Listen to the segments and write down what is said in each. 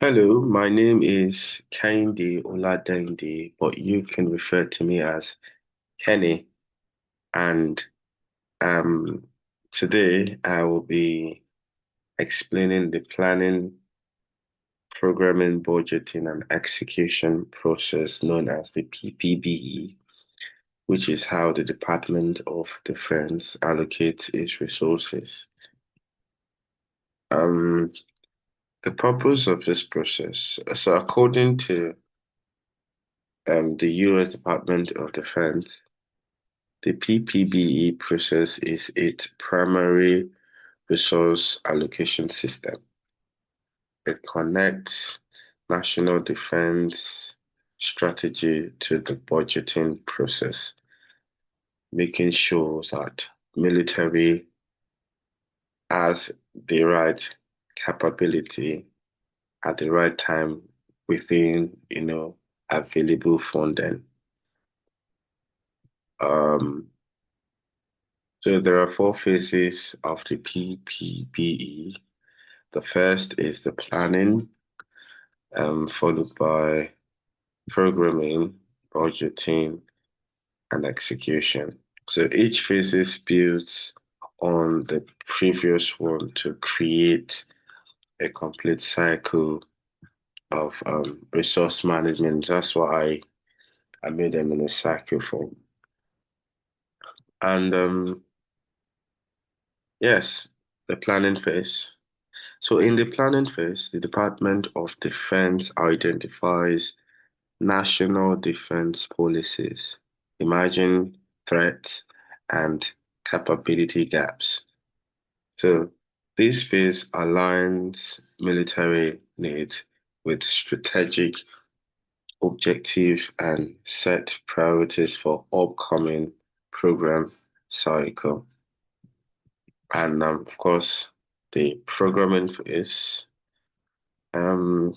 Hello, my name is Kehinde Oladende, but you can refer to me as Kenny. And um, today I will be explaining the planning, programming, budgeting, and execution process known as the PPBE, which is how the Department of Defense allocates its resources. Um, the purpose of this process, so according to the U.S. Department of Defense, the PPBE process is its primary resource allocation system. It connects national defense strategy to the budgeting process, making sure that military has the right capability at the right time within, available funding. Um, so there are four phases of the PPBE. The first is the planning, followed by programming, budgeting, and execution. So each phase is built on the previous one to create a complete cycle of resource management. That's why I made them in a cycle form. And yes, the planning phase. So in the planning phase, the Department of Defense identifies national defense policies, emerging threats, and capability gaps. So this phase aligns military needs with strategic objectives and set priorities for upcoming program cycle. And of course, the programming phase. Um,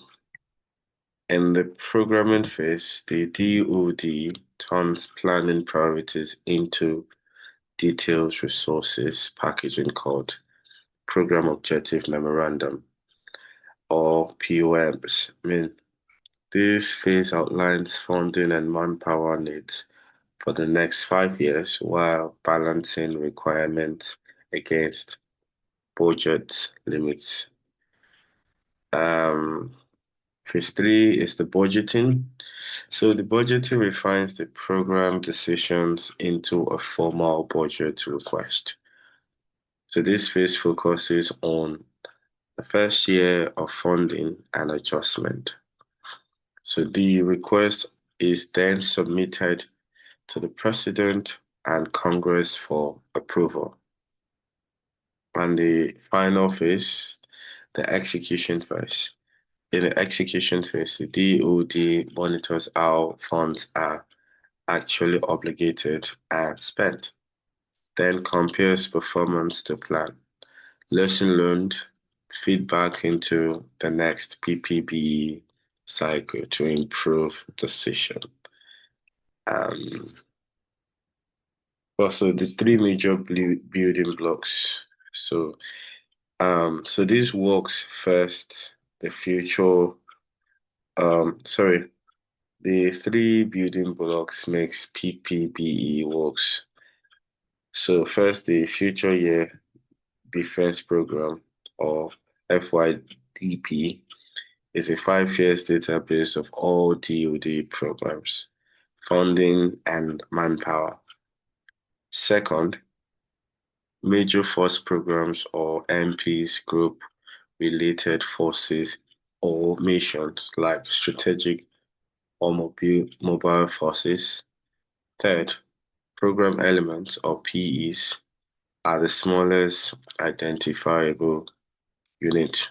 In the programming phase, the DoD turns planning priorities into detailed resources packaging called Program Objective Memorandum or POMs. This phase outlines funding and manpower needs for the next 5 years while balancing requirements against budget limits. Um, Phase three is the budgeting. So the budgeting refines the program decisions into a formal budget request. So this phase focuses on the first year of funding and adjustment. So the request is then submitted to the President and Congress for approval. And the final phase, the execution phase. In the execution phase, the DoD monitors how funds are actually obligated and spent, then compares performance to plan, lesson learned, feedback into the next PPBE cycle to improve decision. Um, Also, the three major building blocks. So this works first, the future, sorry, the three building blocks makes PPBE works. So first, the future year defense program or FYDP is a 5 years database of all DoD programs, funding and manpower. Second, major force programs or MPs group related forces or missions like strategic or mobile forces. Third, program elements or PEs are the smallest identifiable unit,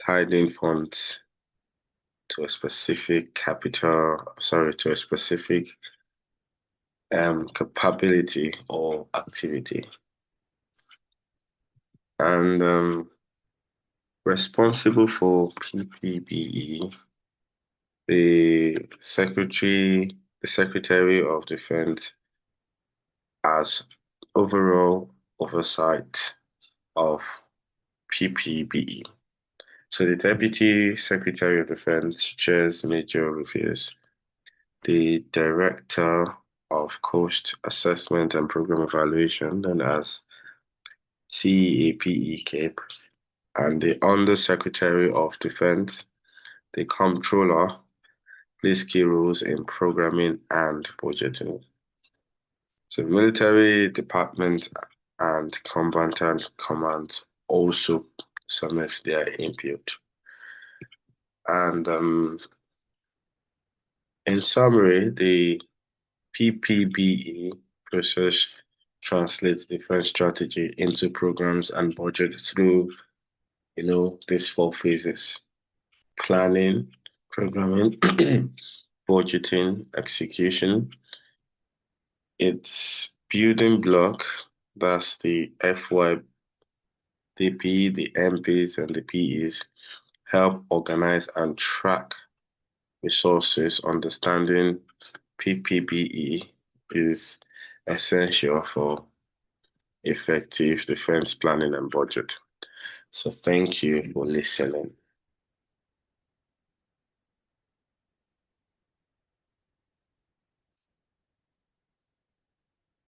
tied in funds to a specific to a specific capability or activity. And responsible for PPBE, the Secretary of Defense has overall oversight of PPBE. So the Deputy Secretary of Defense chairs major reviews. The Director of Cost Assessment and Program Evaluation, known as CAPE, and the Under-Secretary of Defense, the Comptroller, plays key roles in programming and budgeting. So military department and combatant commands also submit their input. And in summary, the PPBE process translates defense strategy into programs and budget through, these four phases: planning, programming, budgeting, execution. Its building block, that's the FYDP, the MPs, and the PEs, help organize and track resources. Understanding PPBE is essential for effective defense planning and budget. So thank you for listening.